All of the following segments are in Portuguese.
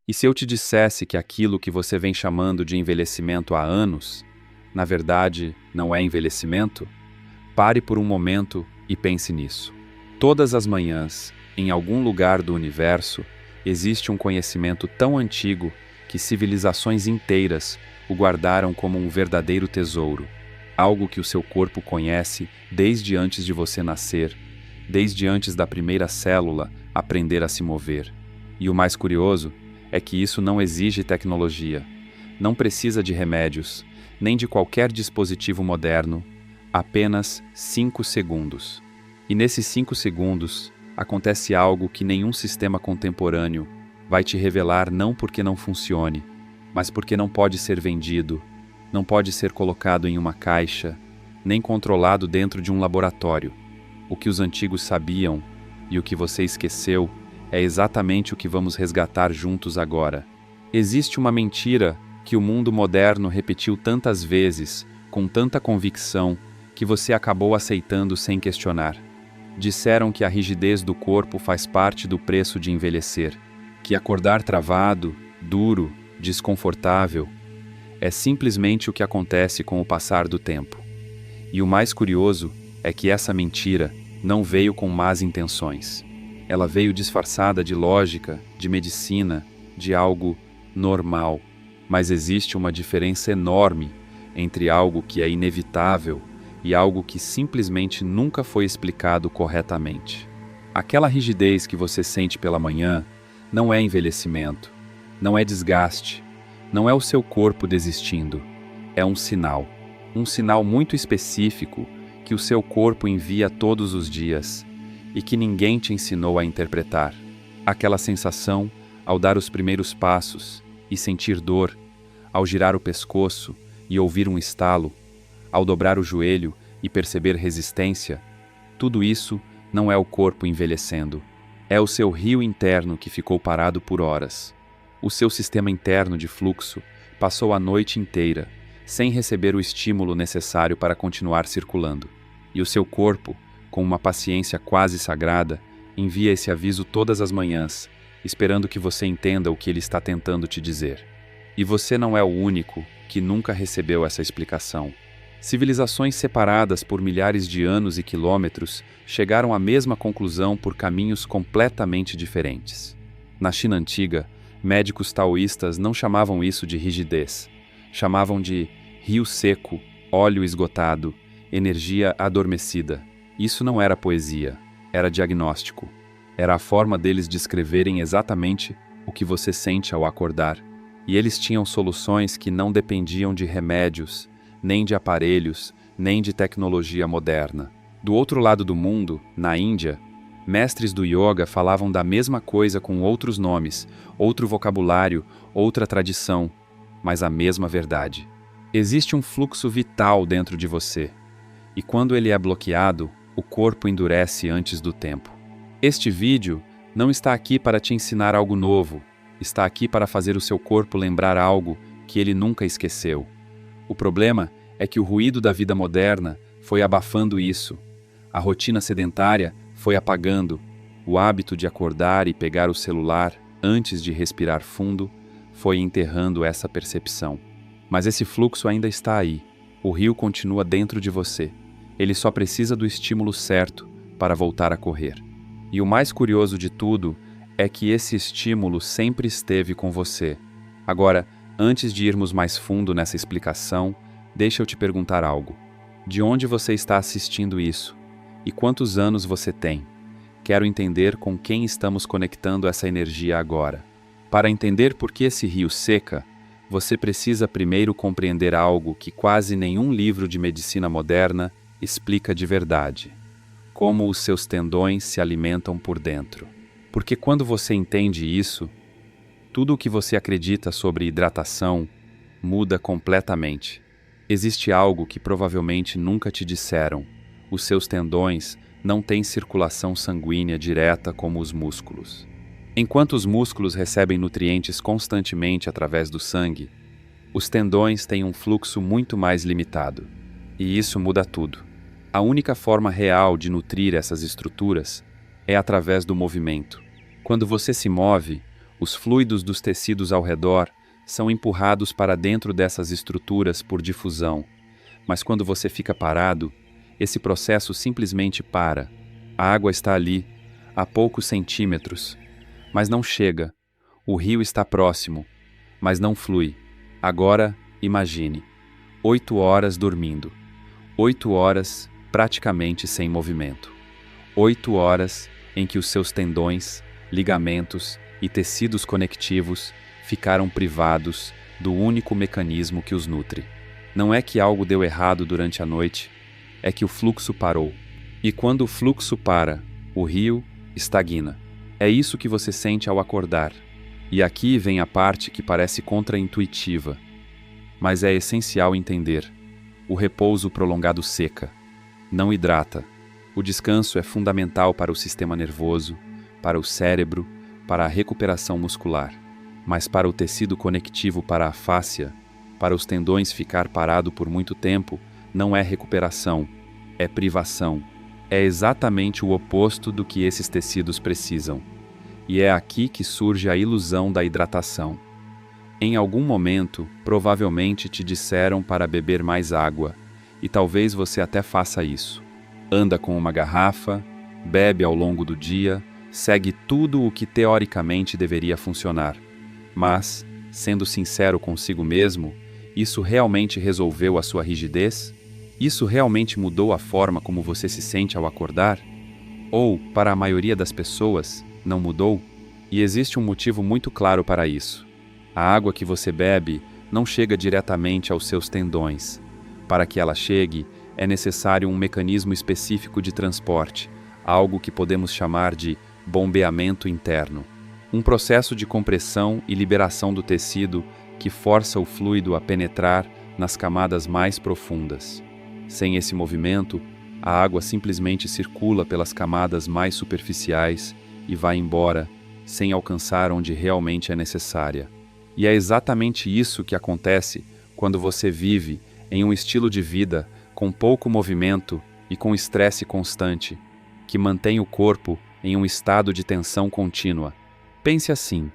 E se eu te dissesse que aquilo que você vem chamando de envelhecimento há anos, na verdade, não é envelhecimento? Pare por um momento e pense nisso. Todas as manhãs, em algum lugar do universo, existe um conhecimento tão antigo que civilizações inteiras o guardaram como um verdadeiro tesouro, algo que o seu corpo conhece desde antes de você nascer, desde antes da primeira célula aprender a se mover. E o mais curioso é que isso não exige tecnologia, não precisa de remédios, nem de qualquer dispositivo moderno, apenas 5 segundos. E nesses 5 segundos, acontece algo que nenhum sistema contemporâneo vai te revelar, não porque não funcione, mas porque não pode ser vendido, não pode ser colocado em uma caixa, nem controlado dentro de um laboratório. O que os antigos sabiam e o que você esqueceu é exatamente o que vamos resgatar juntos agora. Existe uma mentira que o mundo moderno repetiu tantas vezes, com tanta convicção, que você acabou aceitando sem questionar. Disseram que a rigidez do corpo faz parte do preço de envelhecer, que acordar travado, duro, desconfortável, é simplesmente o que acontece com o passar do tempo. E o mais curioso é que essa mentira não veio com más intenções. Ela veio disfarçada de lógica, de medicina, de algo normal. Mas existe uma diferença enorme entre algo que é inevitável e algo que simplesmente nunca foi explicado corretamente. Aquela rigidez que você sente pela manhã não é envelhecimento, não é desgaste, não é o seu corpo desistindo. É um sinal muito específico que o seu corpo envia todos os dias e que ninguém te ensinou a interpretar. Aquela sensação ao dar os primeiros passos e sentir dor, ao girar o pescoço e ouvir um estalo, ao dobrar o joelho e perceber resistência, tudo isso não é o corpo envelhecendo. É o seu rio interno que ficou parado por horas. O seu sistema interno de fluxo passou a noite inteira, sem receber o estímulo necessário para continuar circulando. E o seu corpo, com uma paciência quase sagrada, envia esse aviso todas as manhãs, esperando que você entenda o que ele está tentando te dizer. E você não é o único que nunca recebeu essa explicação. Civilizações separadas por milhares de anos e quilômetros chegaram à mesma conclusão por caminhos completamente diferentes. Na China antiga, médicos taoístas não chamavam isso de rigidez. Chamavam de rio seco, óleo esgotado, energia adormecida. Isso não era poesia, era diagnóstico. Era a forma deles descreverem exatamente o que você sente ao acordar. E eles tinham soluções que não dependiam de remédios, nem de aparelhos, nem de tecnologia moderna. Do outro lado do mundo, na Índia, mestres do yoga falavam da mesma coisa com outros nomes, outro vocabulário, outra tradição, mas a mesma verdade. Existe um fluxo vital dentro de você, e quando ele é bloqueado, o corpo endurece antes do tempo. Este vídeo não está aqui para te ensinar algo novo, está aqui para fazer o seu corpo lembrar algo que ele nunca esqueceu. O problema é que o ruído da vida moderna foi abafando isso. A rotina sedentária foi apagando. O hábito de acordar e pegar o celular antes de respirar fundo foi enterrando essa percepção. Mas esse fluxo ainda está aí. O rio continua dentro de você. Ele só precisa do estímulo certo para voltar a correr. E o mais curioso de tudo é que esse estímulo sempre esteve com você. Agora, antes de irmos mais fundo nessa explicação, deixa eu te perguntar algo. De onde você está assistindo isso? E quantos anos você tem? Quero entender com quem estamos conectando essa energia agora. Para entender por que esse rio seca, você precisa primeiro compreender algo que quase nenhum livro de medicina moderna explica de verdade: como os seus tendões se alimentam por dentro. Porque quando você entende isso, tudo o que você acredita sobre hidratação muda completamente. Existe algo que provavelmente nunca te disseram: os seus tendões não têm circulação sanguínea direta como os músculos. Enquanto os músculos recebem nutrientes constantemente através do sangue, os tendões têm um fluxo muito mais limitado. E isso muda tudo. A única forma real de nutrir essas estruturas é através do movimento. Quando você se move, Os fluidos dos tecidos ao redor são empurrados para dentro dessas estruturas por difusão, mas quando você fica parado, esse processo simplesmente para. A água está ali, a poucos centímetros, mas não chega. O rio está próximo, mas não flui. Agora, imagine. 8 horas dormindo. 8 horas praticamente sem movimento. 8 horas em que os seus tendões, ligamentos e tecidos conectivos ficaram privados do único mecanismo que os nutre. Não é que algo deu errado durante a noite, é que o fluxo parou. E quando o fluxo para, o rio estagna. É isso que você sente ao acordar. E aqui vem a parte que parece contraintuitiva, mas é essencial entender. O repouso prolongado seca, não hidrata. O descanso é fundamental para o sistema nervoso, para o cérebro, para a recuperação muscular. Mas para o tecido conectivo, para a fáscia, para os tendões ficar parado por muito tempo, não é recuperação, é privação. É exatamente o oposto do que esses tecidos precisam. E é aqui que surge a ilusão da hidratação. Em algum momento, provavelmente te disseram para beber mais água, e talvez você até faça isso. Anda com uma garrafa, bebe ao longo do dia, segue tudo o que teoricamente deveria funcionar. Mas, sendo sincero consigo mesmo, isso realmente resolveu a sua rigidez? Isso realmente mudou a forma como você se sente ao acordar? Ou, para a maioria das pessoas, não mudou? E existe um motivo muito claro para isso. A água que você bebe não chega diretamente aos seus tendões. Para que ela chegue, é necessário um mecanismo específico de transporte, algo que podemos chamar de bombeamento interno. Um processo de compressão e liberação do tecido que força o fluido a penetrar nas camadas mais profundas. Sem esse movimento, a água simplesmente circula pelas camadas mais superficiais e vai embora, sem alcançar onde realmente é necessária. E é exatamente isso que acontece quando você vive em um estilo de vida com pouco movimento e com estresse constante, que mantém o corpo em um estado de tensão contínua. Pense assim: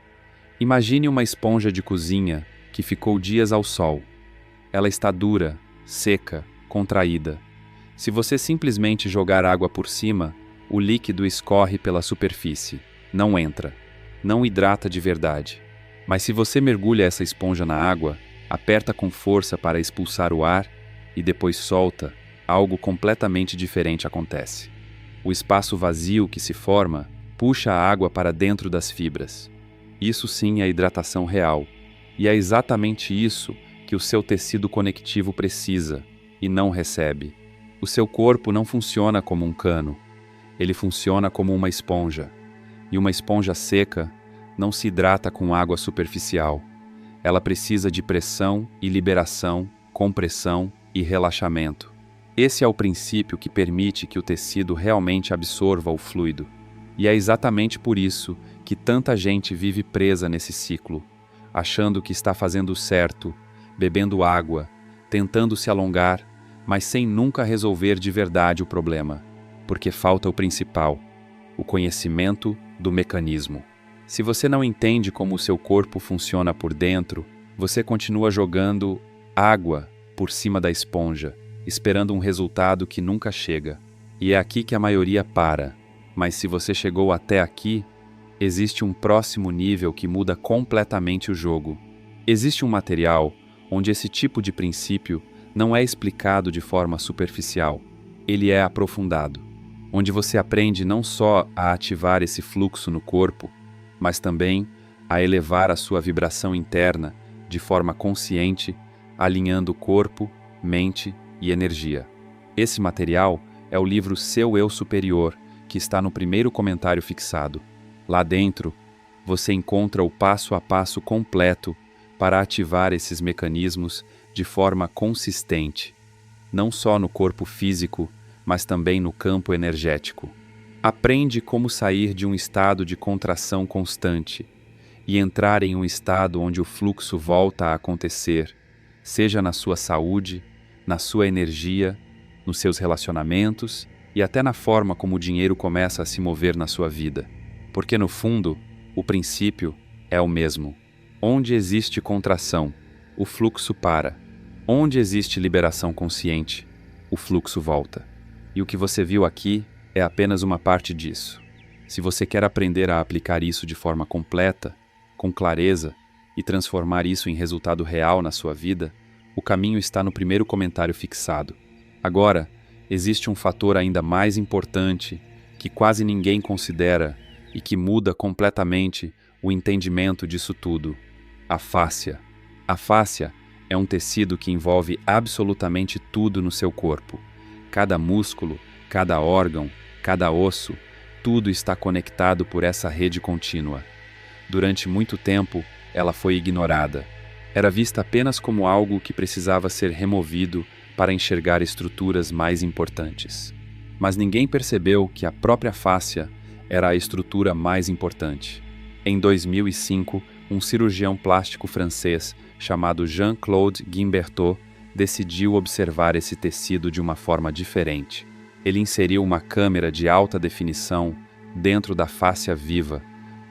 imagine uma esponja de cozinha que ficou dias ao sol. Ela está dura, seca, contraída. Se você simplesmente jogar água por cima, o líquido escorre pela superfície, não entra, não hidrata de verdade. Mas se você mergulha essa esponja na água, aperta com força para expulsar o ar e depois solta, algo completamente diferente acontece. O espaço vazio que se forma puxa a água para dentro das fibras. Isso sim é hidratação real. E é exatamente isso que o seu tecido conectivo precisa e não recebe. O seu corpo não funciona como um cano. Ele funciona como uma esponja. E uma esponja seca não se hidrata com água superficial. Ela precisa de pressão e liberação, compressão e relaxamento. Esse é o princípio que permite que o tecido realmente absorva o fluido. E é exatamente por isso que tanta gente vive presa nesse ciclo, achando que está fazendo certo, bebendo água, tentando se alongar, mas sem nunca resolver de verdade o problema, porque falta o principal, o conhecimento do mecanismo. Se você não entende como o seu corpo funciona por dentro, você continua jogando água por cima da esponja, esperando um resultado que nunca chega. E é aqui que a maioria para. Mas se você chegou até aqui, existe um próximo nível que muda completamente o jogo. Existe um material onde esse tipo de princípio não é explicado de forma superficial. Ele é aprofundado, onde você aprende não só a ativar esse fluxo no corpo, mas também a elevar a sua vibração interna de forma consciente, alinhando corpo, mente e energia. Esse material é o livro Seu Eu Superior, que está no primeiro comentário fixado. Lá dentro, você encontra o passo a passo completo para ativar esses mecanismos de forma consistente, não só no corpo físico, mas também no campo energético. Aprende como sair de um estado de contração constante e entrar em um estado onde o fluxo volta a acontecer, seja na sua saúde, na sua energia, nos seus relacionamentos e até na forma como o dinheiro começa a se mover na sua vida. Porque no fundo, o princípio é o mesmo. Onde existe contração, o fluxo para. Onde existe liberação consciente, o fluxo volta. E o que você viu aqui é apenas uma parte disso. Se você quer aprender a aplicar isso de forma completa, com clareza, e transformar isso em resultado real na sua vida, o caminho está no primeiro comentário fixado. Agora, existe um fator ainda mais importante que quase ninguém considera e que muda completamente o entendimento disso tudo: a fáscia. A fáscia é um tecido que envolve absolutamente tudo no seu corpo. Cada músculo, cada órgão, cada osso, tudo está conectado por essa rede contínua. Durante muito tempo, ela foi ignorada. Era vista apenas como algo que precisava ser removido para enxergar estruturas mais importantes. Mas ninguém percebeu que a própria fáscia era a estrutura mais importante. Em 2005, um cirurgião plástico francês chamado Jean-Claude Guimberteau decidiu observar esse tecido de uma forma diferente. Ele inseriu uma câmera de alta definição dentro da fáscia viva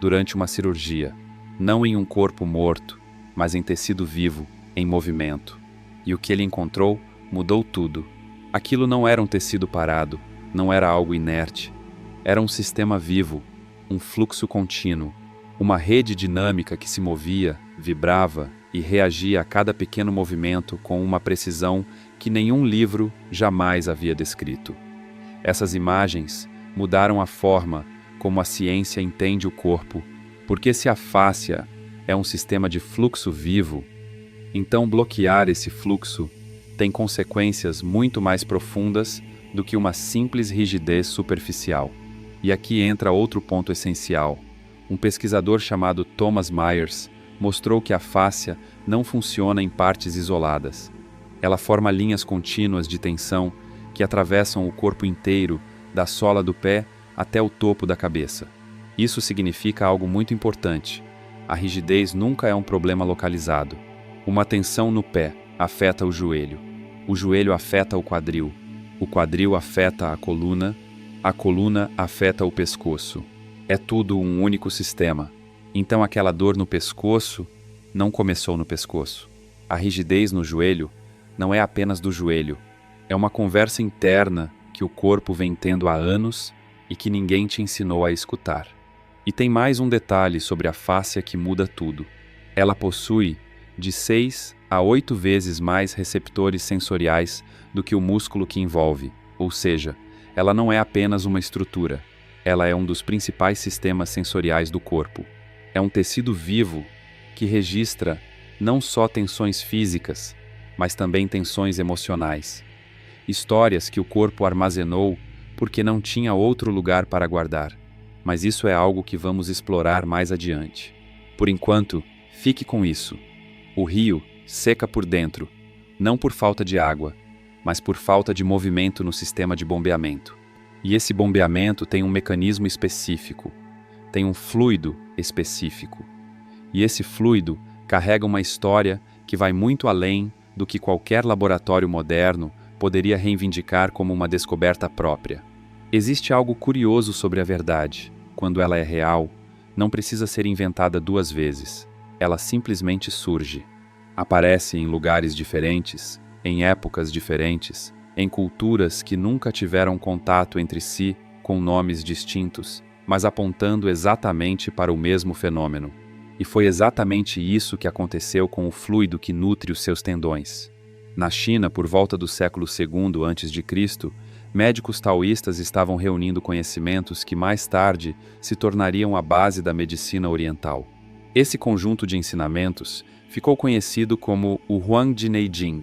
durante uma cirurgia, não em um corpo morto, mas em tecido vivo, em movimento. E o que ele encontrou mudou tudo. Aquilo não era um tecido parado, não era algo inerte. Era um sistema vivo, um fluxo contínuo, uma rede dinâmica que se movia, vibrava e reagia a cada pequeno movimento com uma precisão que nenhum livro jamais havia descrito. Essas imagens mudaram a forma como a ciência entende o corpo, porque se a fáscia é um sistema de fluxo vivo, então bloquear esse fluxo tem consequências muito mais profundas do que uma simples rigidez superficial. E aqui entra outro ponto essencial. Um pesquisador chamado Thomas Myers mostrou que a fáscia não funciona em partes isoladas. Ela forma linhas contínuas de tensão que atravessam o corpo inteiro, da sola do pé até o topo da cabeça. Isso significa algo muito importante. A rigidez nunca é um problema localizado. Uma tensão no pé afeta o joelho afeta o quadril afeta a coluna afeta o pescoço. É tudo um único sistema. Então aquela dor no pescoço não começou no pescoço. A rigidez no joelho não é apenas do joelho. É uma conversa interna que o corpo vem tendo há anos e que ninguém te ensinou a escutar. E tem mais um detalhe sobre a fáscia que muda tudo. Ela possui de 6 a 8 vezes mais receptores sensoriais do que o músculo que envolve, ou seja, ela não é apenas uma estrutura, ela é um dos principais sistemas sensoriais do corpo. É um tecido vivo que registra não só tensões físicas, mas também tensões emocionais. Histórias que o corpo armazenou porque não tinha outro lugar para guardar. Mas isso é algo que vamos explorar mais adiante. Por enquanto, fique com isso. O rio seca por dentro, não por falta de água, mas por falta de movimento no sistema de bombeamento. E esse bombeamento tem um mecanismo específico, tem um fluido específico. E esse fluido carrega uma história que vai muito além do que qualquer laboratório moderno poderia reivindicar como uma descoberta própria. Existe algo curioso sobre a verdade. Quando ela é real, não precisa ser inventada 2 vezes. Ela simplesmente surge. Aparece em lugares diferentes, em épocas diferentes, em culturas que nunca tiveram contato entre si com nomes distintos, mas apontando exatamente para o mesmo fenômeno. E foi exatamente isso que aconteceu com o fluido que nutre os seus tendões. Na China, por volta do século II a.C., médicos taoístas estavam reunindo conhecimentos que mais tarde se tornariam a base da medicina oriental. Esse conjunto de ensinamentos ficou conhecido como o Huangdi Neijing,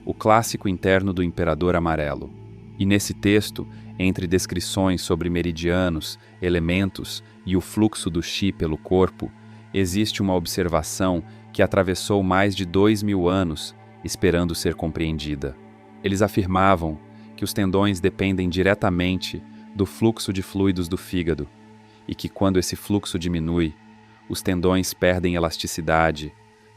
o clássico interno do Imperador Amarelo. E nesse texto, entre descrições sobre meridianos, elementos e o fluxo do Qi pelo corpo, existe uma observação que atravessou mais de 2000 anos, esperando ser compreendida. Eles afirmavam que os tendões dependem diretamente do fluxo de fluidos do fígado e que quando esse fluxo diminui, os tendões perdem elasticidade,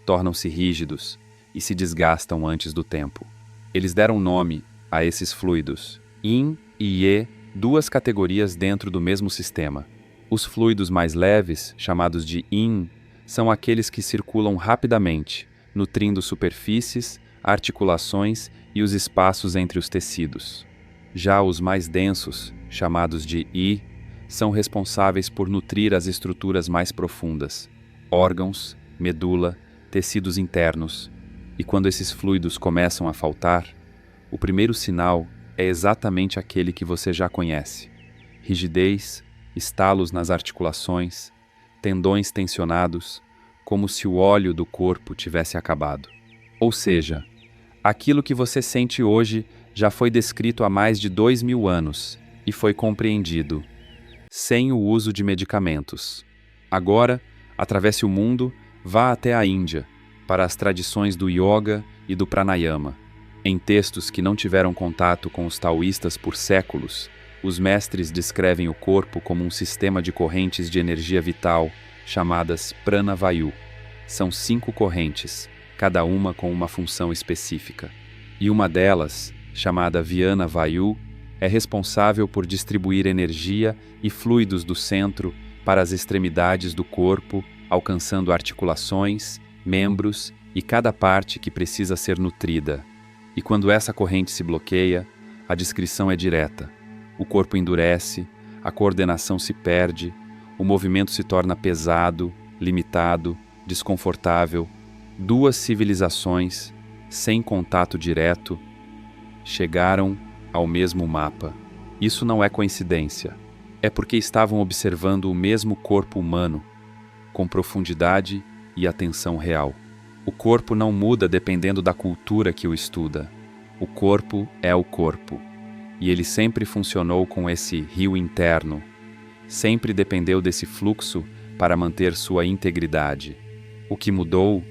tornam-se rígidos e se desgastam antes do tempo. Eles deram nome a esses fluidos, Yin e Ye, 2 categorias dentro do mesmo sistema. Os fluidos mais leves, chamados de Yin, são aqueles que circulam rapidamente, nutrindo superfícies, articulações e os espaços entre os tecidos. Já os mais densos, chamados de I, são responsáveis por nutrir as estruturas mais profundas, órgãos, medula, tecidos internos. E quando esses fluidos começam a faltar, o primeiro sinal é exatamente aquele que você já conhece: rigidez, estalos nas articulações, tendões tensionados, como se o óleo do corpo tivesse acabado. Ou seja, aquilo que você sente hoje já foi descrito há mais de 2000 anos e foi compreendido, sem o uso de medicamentos. Agora, atravesse o mundo, vá até a Índia, para as tradições do yoga e do pranayama. Em textos que não tiveram contato com os taoístas por séculos, os mestres descrevem o corpo como um sistema de correntes de energia vital, chamadas Pranavayu. São 5 correntes, cada uma com uma função específica. E uma delas, chamada Vyana Vayu, é responsável por distribuir energia e fluidos do centro para as extremidades do corpo, alcançando articulações, membros e cada parte que precisa ser nutrida. E quando essa corrente se bloqueia, a descrição é direta. O corpo endurece, a coordenação se perde, o movimento se torna pesado, limitado, desconfortável. 2 civilizações, sem contato direto, chegaram ao mesmo mapa. Isso não é coincidência. É porque estavam observando o mesmo corpo humano, com profundidade e atenção real. O corpo não muda dependendo da cultura que o estuda. O corpo é o corpo. E ele sempre funcionou com esse rio interno. Sempre dependeu desse fluxo para manter sua integridade. O que mudou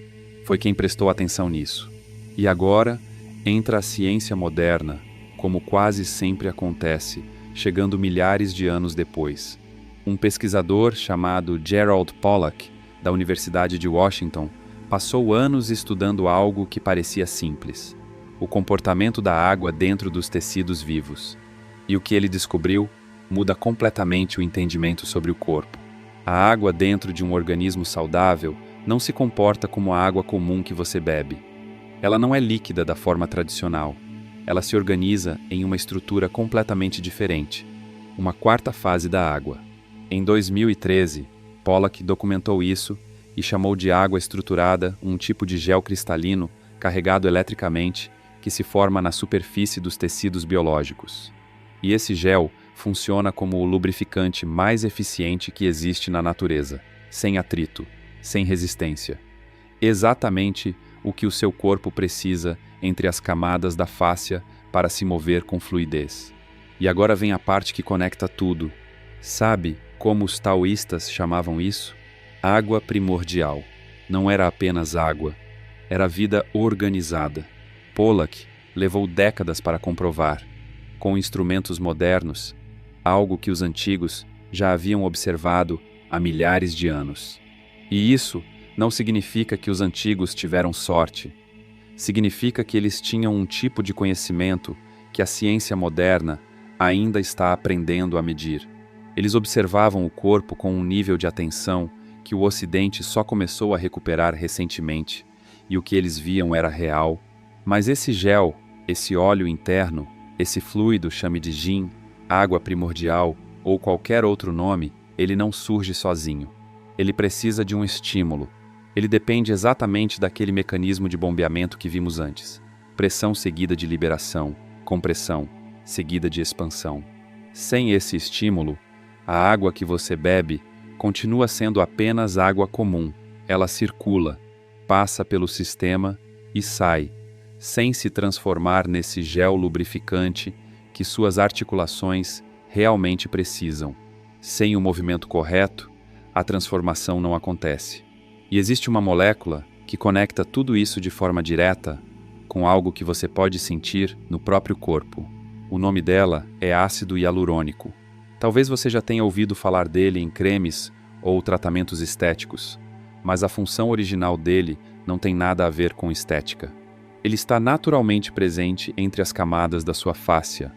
foi quem prestou atenção nisso. E agora entra a ciência moderna, como quase sempre acontece, chegando milhares de anos depois. Um pesquisador chamado Gerald Pollack, da Universidade de Washington, passou anos estudando algo que parecia simples: o comportamento da água dentro dos tecidos vivos. E o que ele descobriu muda completamente o entendimento sobre o corpo. A água dentro de um organismo saudável não se comporta como a água comum que você bebe. Ela não é líquida da forma tradicional. Ela se organiza em uma estrutura completamente diferente, uma 4ª fase da água. Em 2013, Pollack documentou isso e chamou de água estruturada um tipo de gel cristalino carregado eletricamente que se forma na superfície dos tecidos biológicos. E esse gel funciona como o lubrificante mais eficiente que existe na natureza, sem atrito, sem resistência. Exatamente o que o seu corpo precisa entre as camadas da fáscia para se mover com fluidez. E agora vem a parte que conecta tudo. Sabe como os taoístas chamavam isso? Água primordial. Não era apenas água, era vida organizada. Pollack levou décadas para comprovar, com instrumentos modernos, algo que os antigos já haviam observado há milhares de anos. E isso não significa que os antigos tiveram sorte. Significa que eles tinham um tipo de conhecimento que a ciência moderna ainda está aprendendo a medir. Eles observavam o corpo com um nível de atenção que o Ocidente só começou a recuperar recentemente, e o que eles viam era real. Mas esse gel, esse óleo interno, esse fluido, chame de yin, água primordial ou qualquer outro nome, ele não surge sozinho. Ele precisa de um estímulo. Ele depende exatamente daquele mecanismo de bombeamento que vimos antes. Pressão seguida de liberação, compressão, seguida de expansão. Sem esse estímulo, a água que você bebe continua sendo apenas água comum. Ela circula, passa pelo sistema e sai, sem se transformar nesse gel lubrificante que suas articulações realmente precisam. Sem o movimento correto, a transformação não acontece. E existe uma molécula que conecta tudo isso de forma direta com algo que você pode sentir no próprio corpo. O nome dela é ácido hialurônico. Talvez você já tenha ouvido falar dele em cremes ou tratamentos estéticos, mas a função original dele não tem nada a ver com estética. Ele está naturalmente presente entre as camadas da sua fáscia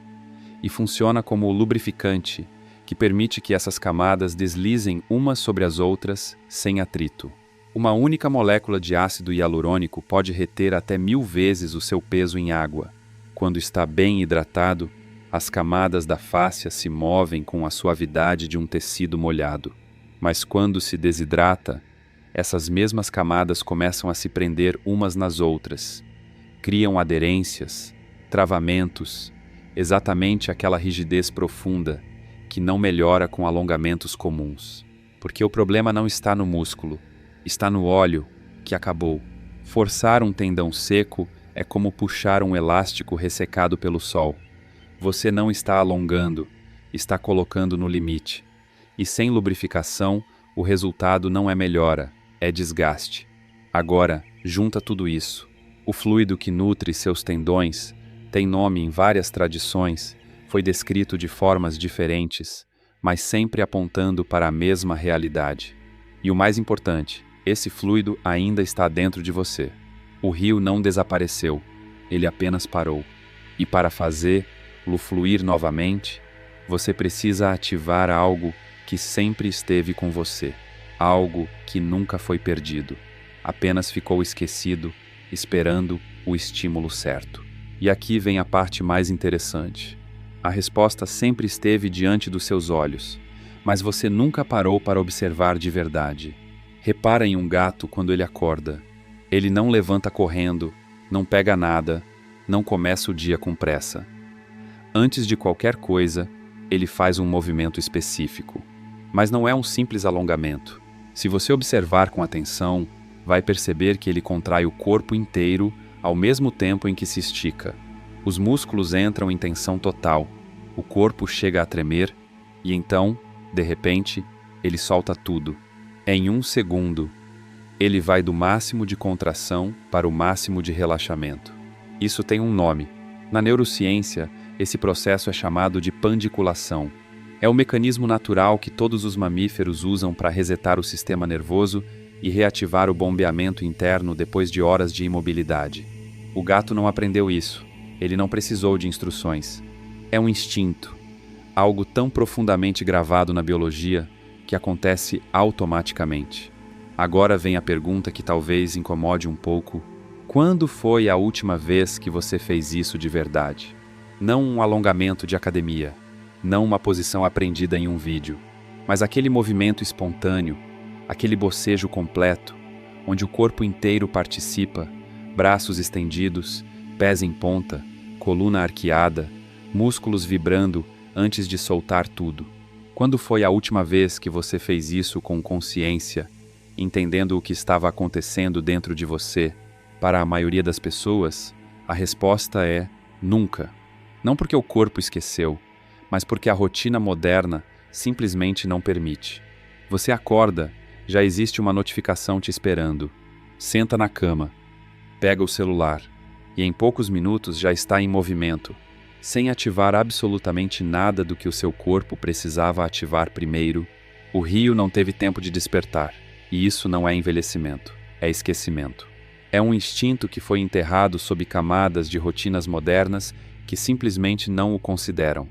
e funciona como o lubrificante que permite que essas camadas deslizem umas sobre as outras sem atrito. Uma única molécula de ácido hialurônico pode reter até 1000 vezes o seu peso em água. Quando está bem hidratado, as camadas da fáscia se movem com a suavidade de um tecido molhado. Mas quando se desidrata, essas mesmas camadas começam a se prender umas nas outras. Criam aderências, travamentos, exatamente aquela rigidez profunda que não melhora com alongamentos comuns. Porque o problema não está no músculo, está no óleo, que acabou. Forçar um tendão seco é como puxar um elástico ressecado pelo sol. Você não está alongando, está colocando no limite. E sem lubrificação, o resultado não é melhora, é desgaste. Agora, junta tudo isso. O fluido que nutre seus tendões tem nome em várias tradições, foi descrito de formas diferentes, mas sempre apontando para a mesma realidade. E o mais importante, esse fluido ainda está dentro de você. O rio não desapareceu, ele apenas parou. E para fazê-lo fluir novamente, você precisa ativar algo que sempre esteve com você, algo que nunca foi perdido, apenas ficou esquecido, esperando o estímulo certo. E aqui vem a parte mais interessante. A resposta sempre esteve diante dos seus olhos, mas você nunca parou para observar de verdade. Repara em um gato quando ele acorda. Ele não levanta correndo, não pega nada, não começa o dia com pressa. Antes de qualquer coisa, ele faz um movimento específico. Mas não é um simples alongamento. Se você observar com atenção, vai perceber que ele contrai o corpo inteiro ao mesmo tempo em que se estica. Os músculos entram em tensão total, o corpo chega a tremer e então, de repente, ele solta tudo. Em 1 segundo, ele vai do máximo de contração para o máximo de relaxamento. Isso tem um nome. Na neurociência, esse processo é chamado de pandiculação. É o mecanismo natural que todos os mamíferos usam para resetar o sistema nervoso e reativar o bombeamento interno depois de horas de imobilidade. O gato não aprendeu isso. Ele não precisou de instruções. É um instinto, algo tão profundamente gravado na biologia que acontece automaticamente. Agora vem a pergunta que talvez incomode um pouco. Quando foi a última vez que você fez isso de verdade? Não um alongamento de academia, não uma posição aprendida em um vídeo, mas aquele movimento espontâneo, aquele bocejo completo, onde o corpo inteiro participa, braços estendidos, pés em ponta, coluna arqueada, músculos vibrando antes de soltar tudo. Quando foi a última vez que você fez isso com consciência, entendendo o que estava acontecendo dentro de você? Para a maioria das pessoas, a resposta é nunca. Não porque o corpo esqueceu, mas porque a rotina moderna simplesmente não permite. Você acorda, já existe uma notificação te esperando. Senta na cama, pega o celular e em poucos minutos já está em movimento, sem ativar absolutamente nada do que o seu corpo precisava ativar primeiro. O rio não teve tempo de despertar, e isso não é envelhecimento, é esquecimento. É um instinto que foi enterrado sob camadas de rotinas modernas que simplesmente não o consideram.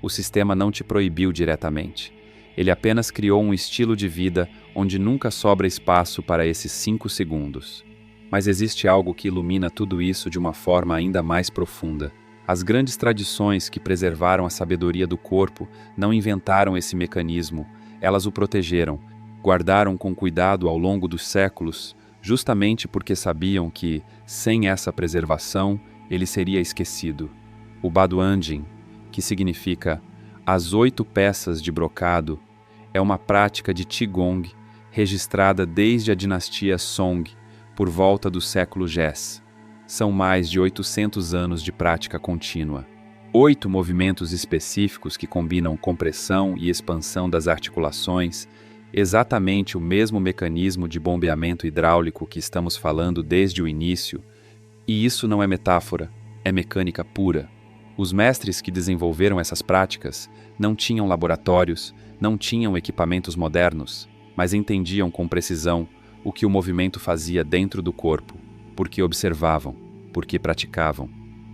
O sistema não te proibiu diretamente. Ele apenas criou um estilo de vida onde nunca sobra espaço para esses 5 segundos. Mas existe algo que ilumina tudo isso de uma forma ainda mais profunda. As grandes tradições que preservaram a sabedoria do corpo não inventaram esse mecanismo, elas o protegeram, guardaram com cuidado ao longo dos séculos, justamente porque sabiam que, sem essa preservação, ele seria esquecido. O Baduanjin, que significa as 8 peças de brocado, é uma prática de Qigong registrada desde a dinastia Song, por volta do século X. São mais de 800 anos de prática contínua. 8 movimentos específicos que combinam compressão e expansão das articulações, exatamente o mesmo mecanismo de bombeamento hidráulico que estamos falando desde o início. E isso não é metáfora, é mecânica pura. Os mestres que desenvolveram essas práticas não tinham laboratórios, não tinham equipamentos modernos, mas entendiam com precisão o que o movimento fazia dentro do corpo, porque observavam, porque praticavam,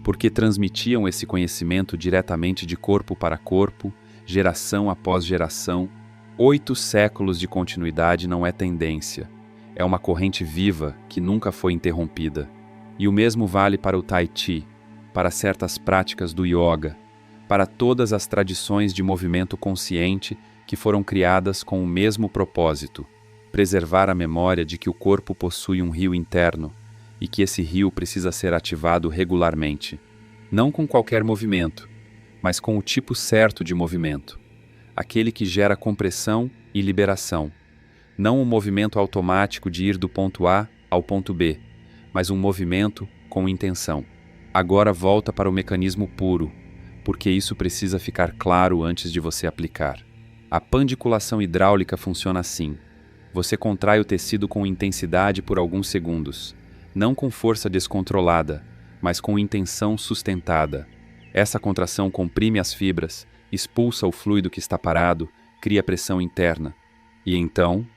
porque transmitiam esse conhecimento diretamente de corpo para corpo, geração após geração. 8 séculos de continuidade não é tendência, É uma corrente viva que nunca foi interrompida. E o mesmo vale para o Tai Chi, para certas práticas do yoga, para todas as tradições de movimento consciente que foram criadas com o mesmo propósito: preservar a memória de que o corpo possui um rio interno e que esse rio precisa ser ativado regularmente. Não com qualquer movimento, mas com o tipo certo de movimento. Aquele que gera compressão e liberação. Não um movimento automático de ir do ponto A ao ponto B, mas um movimento com intenção. Agora volta para o mecanismo puro, porque isso precisa ficar claro antes de você aplicar. A pandiculação hidráulica funciona assim. Você contrai o tecido com intensidade por alguns segundos, não com força descontrolada, mas com intenção sustentada. Essa contração comprime as fibras, expulsa o fluido que está parado, cria pressão interna. E então,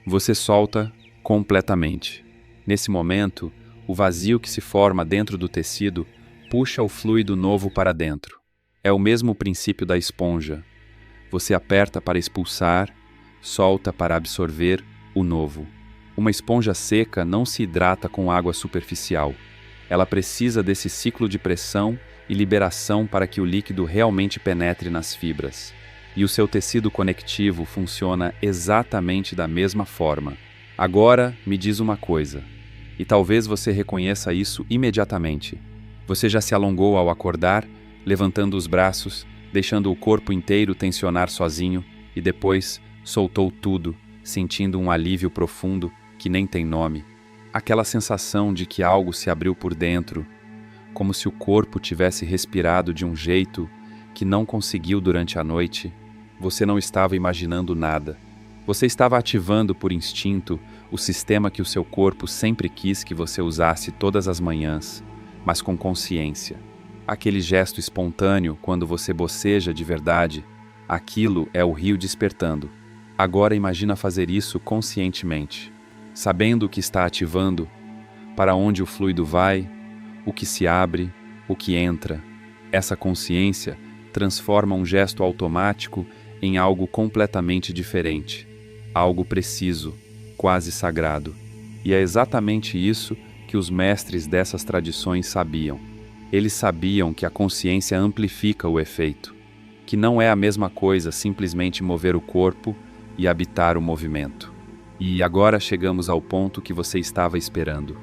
você solta completamente. Nesse momento, o vazio que se forma dentro do tecido puxa o fluido novo para dentro. É o mesmo princípio da esponja. Você aperta para expulsar, solta para absorver o novo. Uma esponja seca não se hidrata com água superficial. Ela precisa desse ciclo de pressão e liberação para que o líquido realmente penetre nas fibras. E o seu tecido conectivo funciona exatamente da mesma forma. Agora, me diz uma coisa, e talvez você reconheça isso imediatamente. Você já se alongou ao acordar, levantando os braços, deixando o corpo inteiro tensionar sozinho, e depois soltou tudo, sentindo um alívio profundo que nem tem nome. Aquela sensação de que algo se abriu por dentro, como se o corpo tivesse respirado de um jeito que não conseguiu durante a noite. Você não estava imaginando nada. Você estava ativando por instinto o sistema que o seu corpo sempre quis que você usasse todas as manhãs, mas com consciência. Aquele gesto espontâneo quando você boceja de verdade, aquilo é o rio despertando. Agora imagina fazer isso conscientemente, sabendo o que está ativando, para onde o fluido vai, o que se abre, o que entra. Essa consciência transforma um gesto automático em algo completamente diferente, algo preciso, quase sagrado. E é exatamente isso que os mestres dessas tradições sabiam. Eles sabiam que a consciência amplifica o efeito, que não é a mesma coisa simplesmente mover o corpo e habitar o movimento. E agora chegamos ao ponto que você estava esperando.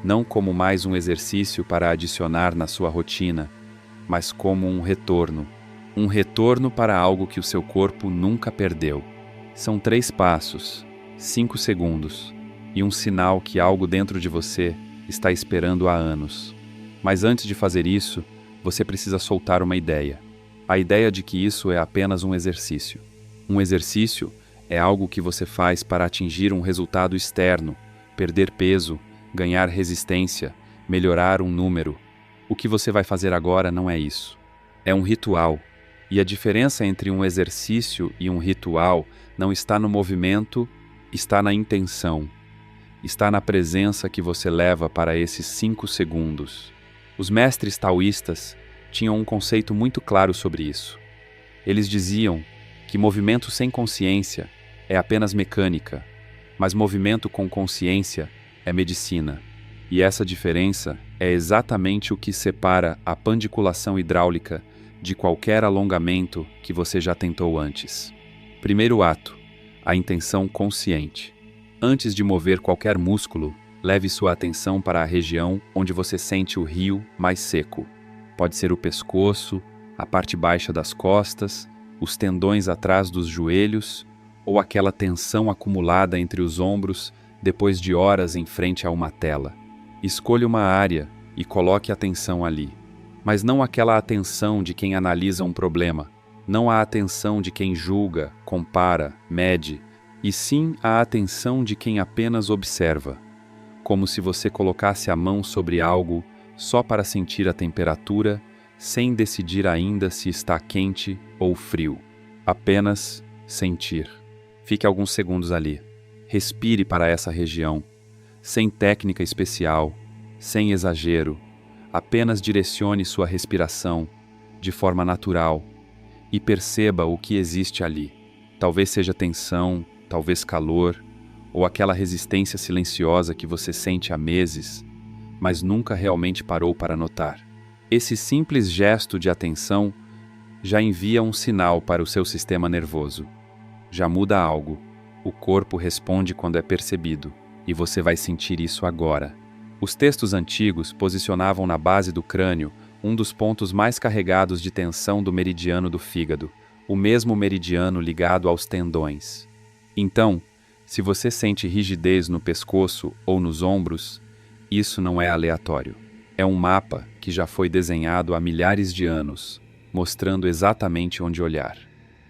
Não como mais um exercício para adicionar na sua rotina, mas como um retorno para algo que o seu corpo nunca perdeu. São 3 passos, 5 segundos, e um sinal que algo dentro de você está esperando há anos. Mas antes de fazer isso, você precisa soltar uma ideia. A ideia de que isso é apenas um exercício. Um exercício é algo que você faz para atingir um resultado externo, perder peso, ganhar resistência, melhorar um número. O que você vai fazer agora não é isso. É um ritual. E a diferença entre um exercício e um ritual não está no movimento, está na intenção. Está na presença que você leva para esses 5 segundos. Os mestres taoístas tinham um conceito muito claro sobre isso. Eles diziam que movimento sem consciência é apenas mecânica, mas movimento com consciência é medicina. E essa diferença é exatamente o que separa a pandiculação hidráulica de qualquer alongamento que você já tentou antes. Primeiro ato, a intenção consciente. Antes de mover qualquer músculo, leve sua atenção para a região onde você sente o rio mais seco. Pode ser o pescoço, a parte baixa das costas, os tendões atrás dos joelhos ou aquela tensão acumulada entre os ombros depois de horas em frente a uma tela. Escolha uma área e coloque atenção ali. Mas não aquela atenção de quem analisa um problema, não a atenção de quem julga, compara, mede, e sim a atenção de quem apenas observa, como se você colocasse a mão sobre algo só para sentir a temperatura, sem decidir ainda se está quente ou frio. Apenas sentir. Fique alguns segundos ali. Respire para essa região, sem técnica especial, sem exagero. Apenas direcione sua respiração de forma natural e perceba o que existe ali. Talvez seja tensão, talvez calor, ou aquela resistência silenciosa que você sente há meses, mas nunca realmente parou para notar. Esse simples gesto de atenção já envia um sinal para o seu sistema nervoso. Já muda algo. O corpo responde quando é percebido, e você vai sentir isso agora. Os textos antigos posicionavam na base do crânio um dos pontos mais carregados de tensão do meridiano do fígado, o mesmo meridiano ligado aos tendões. Então, se você sente rigidez no pescoço ou nos ombros, isso não é aleatório. É um mapa que já foi desenhado há milhares de anos, mostrando exatamente onde olhar.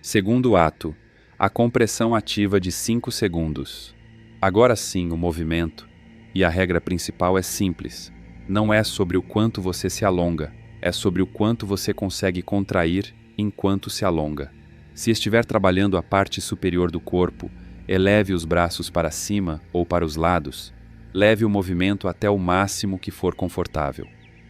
Segundo ato, a compressão ativa de 5 segundos. Agora sim o movimento, e a regra principal é simples. Não é sobre o quanto você se alonga, é sobre o quanto você consegue contrair enquanto se alonga. Se estiver trabalhando a parte superior do corpo, eleve os braços para cima ou para os lados. Leve o movimento até o máximo que for confortável.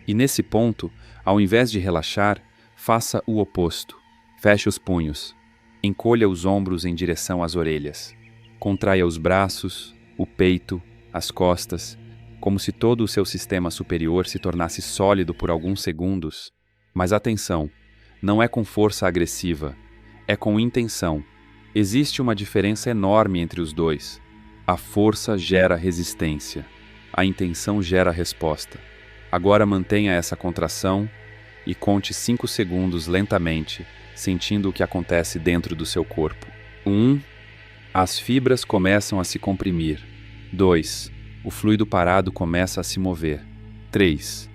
E nesse ponto, ao invés de relaxar, faça o oposto. Feche os punhos. Encolha os ombros em direção às orelhas. Contraia os braços, o peito, as costas, como se todo o seu sistema superior se tornasse sólido por alguns segundos. Mas atenção, não é com força agressiva, é com intenção. Existe uma diferença enorme entre os dois. A força gera resistência. A intenção gera resposta. Agora mantenha essa contração e conte 5 segundos lentamente, sentindo o que acontece dentro do seu corpo. 1. As fibras começam a se comprimir. 2. O fluido parado começa a se mover. 3.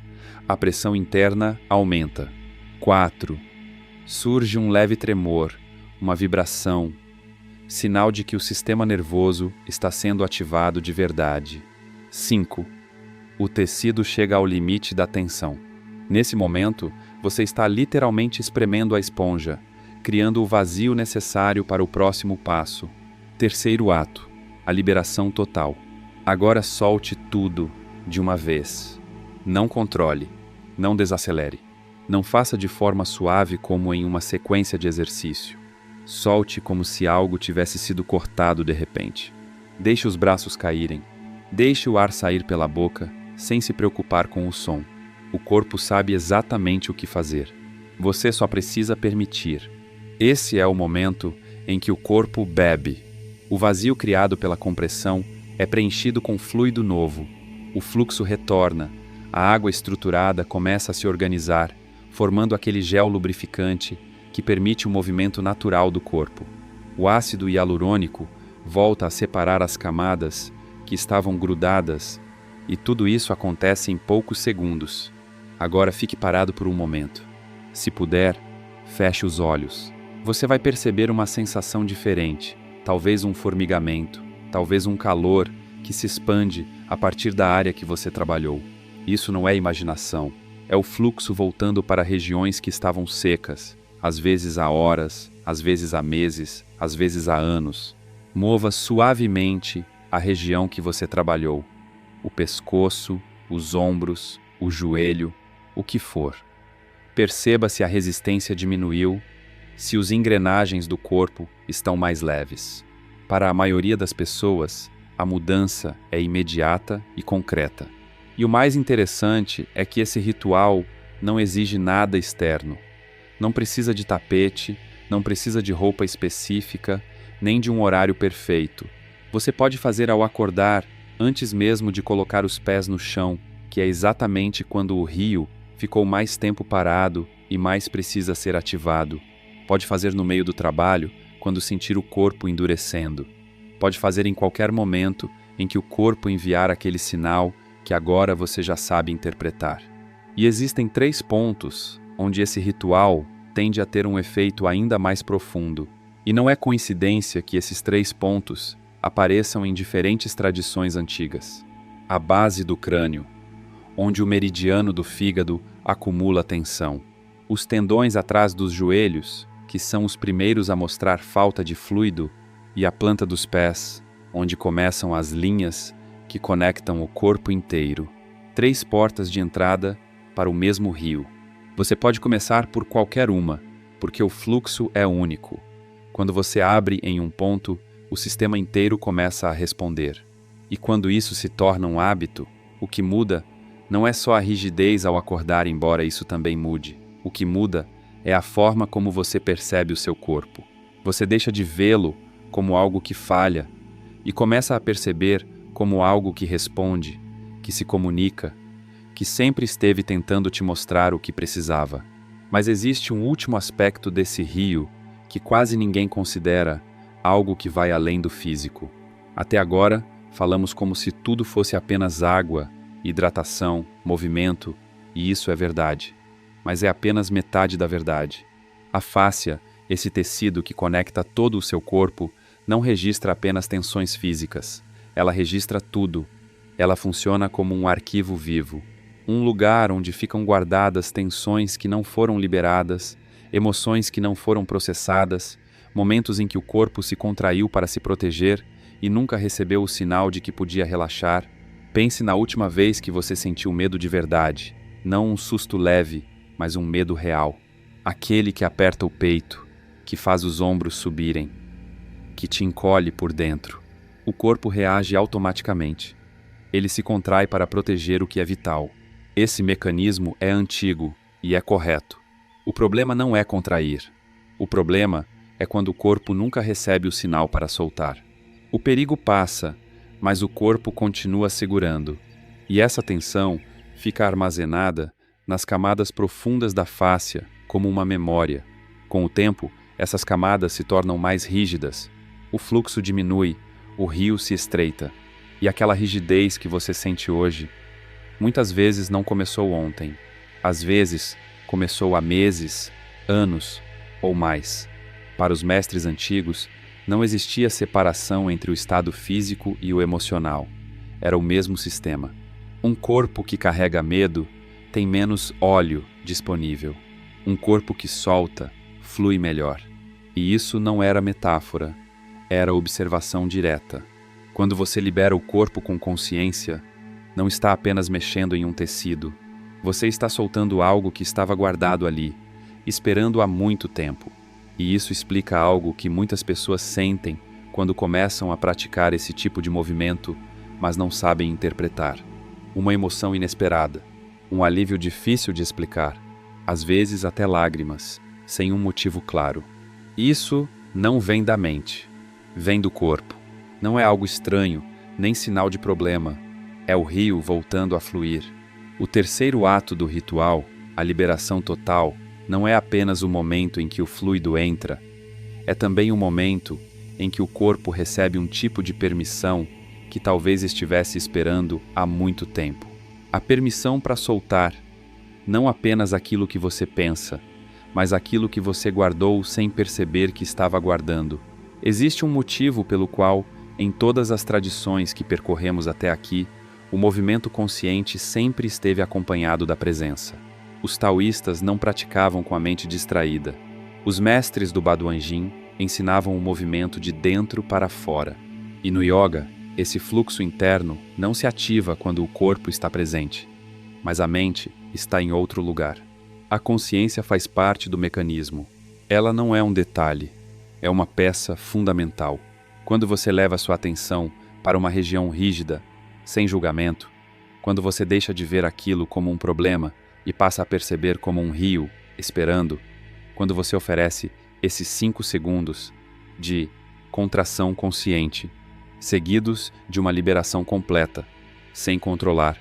A pressão interna aumenta. 4. Surge um leve tremor, uma vibração, sinal de que o sistema nervoso está sendo ativado de verdade. 5. O tecido chega ao limite da tensão. Nesse momento, você está literalmente espremendo a esponja, criando o vazio necessário para o próximo passo. Terceiro ato, a liberação total. Agora solte tudo de uma vez. Não controle, não desacelere. Não faça de forma suave como em uma sequência de exercício. Solte como se algo tivesse sido cortado de repente. Deixe os braços caírem. Deixe o ar sair pela boca, sem se preocupar com o som. O corpo sabe exatamente o que fazer. Você só precisa permitir. Esse é o momento em que o corpo bebe. O vazio criado pela compressão é preenchido com fluido novo. O fluxo retorna. A água estruturada começa a se organizar, formando aquele gel lubrificante que permite o movimento natural do corpo. O ácido hialurônico volta a separar as camadas que estavam grudadas, e tudo isso acontece em poucos segundos. Agora fique parado por um momento. Se puder, feche os olhos. Você vai perceber uma sensação diferente, talvez um formigamento, talvez um calor que se expande a partir da área que você trabalhou. Isso não é imaginação, é o fluxo voltando para regiões que estavam secas, às vezes há horas, às vezes há meses, às vezes há anos. Mova suavemente a região que você trabalhou, o pescoço, os ombros, o joelho, o que for. Perceba se a resistência diminuiu, se os engrenagens do corpo estão mais leves. Para a maioria das pessoas, a mudança é imediata e concreta. E o mais interessante é que esse ritual não exige nada externo. Não precisa de tapete, não precisa de roupa específica, nem de um horário perfeito. Você pode fazer ao acordar, antes mesmo de colocar os pés no chão, que é exatamente quando o rio ficou mais tempo parado e mais precisa ser ativado. Pode fazer no meio do trabalho, quando sentir o corpo endurecendo. Pode fazer em qualquer momento em que o corpo enviar aquele sinal que agora você já sabe interpretar. E existem 3 pontos onde esse ritual tende a ter um efeito ainda mais profundo. E não é coincidência que esses 3 pontos apareçam em diferentes tradições antigas. A base do crânio, onde o meridiano do fígado acumula tensão. Os tendões atrás dos joelhos, que são os primeiros a mostrar falta de fluido, e a planta dos pés, onde começam as linhas que conectam o corpo inteiro. 3 portas de entrada para o mesmo rio. Você pode começar por qualquer uma, porque o fluxo é único. Quando você abre em um ponto, o sistema inteiro começa a responder. E quando isso se torna um hábito, o que muda não é só a rigidez ao acordar, embora isso também mude. O que muda é a forma como você percebe o seu corpo. Você deixa de vê-lo como algo que falha e começa a perceber como algo que responde, que se comunica, que sempre esteve tentando te mostrar o que precisava. Mas existe um último aspecto desse rio que quase ninguém considera algo que vai além do físico. Até agora, falamos como se tudo fosse apenas água, hidratação, movimento, e isso é verdade. Mas é apenas metade da verdade. A fáscia, esse tecido que conecta todo o seu corpo, não registra apenas tensões físicas. Ela registra tudo. Ela funciona como um arquivo vivo. Um lugar onde ficam guardadas tensões que não foram liberadas, emoções que não foram processadas, momentos em que o corpo se contraiu para se proteger e nunca recebeu o sinal de que podia relaxar. Pense na última vez que você sentiu medo de verdade, não um susto leve, mas um medo real. Aquele que aperta o peito, que faz os ombros subirem, que te encolhe por dentro. O corpo reage automaticamente. Ele se contrai para proteger o que é vital. Esse mecanismo é antigo e é correto. O problema não é contrair. O problema é quando o corpo nunca recebe o sinal para soltar. O perigo passa, mas o corpo continua segurando. E essa tensão fica armazenada nas camadas profundas da fáscia, como uma memória. Com o tempo, essas camadas se tornam mais rígidas. O fluxo diminui, o rio se estreita. E aquela rigidez que você sente hoje, muitas vezes não começou ontem. Às vezes, começou há meses, anos ou mais. Para os mestres antigos, não existia separação entre o estado físico e o emocional. Era o mesmo sistema. Um corpo que carrega medo tem menos óleo disponível. Um corpo que solta flui melhor. E isso não era metáfora, era observação direta. Quando você libera o corpo com consciência, não está apenas mexendo em um tecido. Você está soltando algo que estava guardado ali, esperando há muito tempo. E isso explica algo que muitas pessoas sentem quando começam a praticar esse tipo de movimento, mas não sabem interpretar. Uma emoção inesperada, um alívio difícil de explicar, às vezes até lágrimas, sem um motivo claro. Isso não vem da mente, vem do corpo. Não é algo estranho, nem sinal de problema. É o rio voltando a fluir. O terceiro ato do ritual, a liberação total, não é apenas o momento em que o fluido entra, é também o momento em que o corpo recebe um tipo de permissão que talvez estivesse esperando há muito tempo. A permissão para soltar, não apenas aquilo que você pensa, mas aquilo que você guardou sem perceber que estava guardando. Existe um motivo pelo qual, em todas as tradições que percorremos até aqui, o movimento consciente sempre esteve acompanhado da presença. Os taoístas não praticavam com a mente distraída. Os mestres do Baduan Jin ensinavam o movimento de dentro para fora. E no yoga, esse fluxo interno não se ativa quando o corpo está presente, mas a mente está em outro lugar. A consciência faz parte do mecanismo. Ela não é um detalhe, é uma peça fundamental. Quando você leva sua atenção para uma região rígida, sem julgamento, quando você deixa de ver aquilo como um problema e passa a perceber como um rio, esperando, quando você oferece esses 5 segundos de contração consciente, seguidos de uma liberação completa, sem controlar,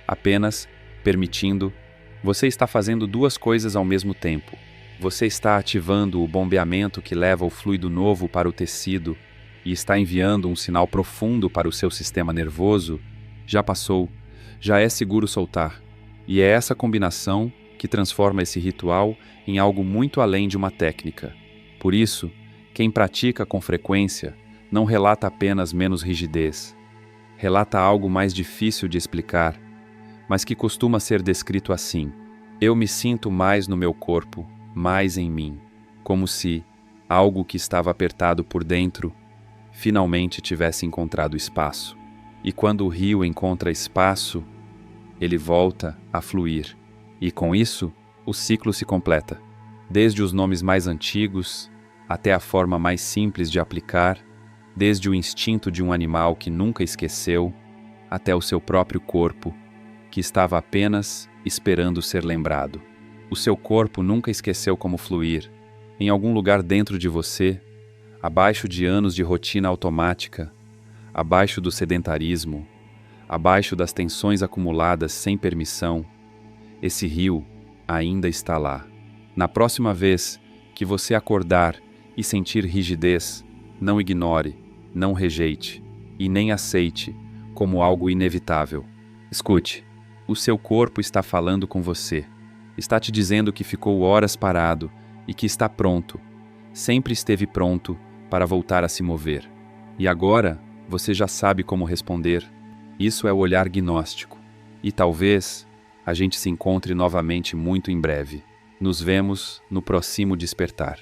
apenas permitindo, você está fazendo 2 coisas ao mesmo tempo. Você está ativando o bombeamento que leva o fluido novo para o tecido e está enviando um sinal profundo para o seu sistema nervoso. Já passou, já é seguro soltar. E é essa combinação que transforma esse ritual em algo muito além de uma técnica. Por isso, quem pratica com frequência não relata apenas menos rigidez. Relata algo mais difícil de explicar, mas que costuma ser descrito assim: eu me sinto mais no meu corpo, mais em mim, como se algo que estava apertado por dentro finalmente tivesse encontrado espaço. E quando o rio encontra espaço, ele volta a fluir. E com isso, o ciclo se completa. Desde os nomes mais antigos até a forma mais simples de aplicar, desde o instinto de um animal que nunca esqueceu, até o seu próprio corpo, que estava apenas esperando ser lembrado. O seu corpo nunca esqueceu como fluir. Em algum lugar dentro de você, abaixo de anos de rotina automática, abaixo do sedentarismo, abaixo das tensões acumuladas sem permissão, esse rio ainda está lá. Na próxima vez que você acordar e sentir rigidez, não ignore, não rejeite e nem aceite como algo inevitável. Escute, o seu corpo está falando com você. Está te dizendo que ficou horas parado e que está pronto, sempre esteve pronto para voltar a se mover. E agora você já sabe como responder. Isso é o olhar gnóstico. E talvez a gente se encontre novamente muito em breve. Nos vemos no próximo despertar.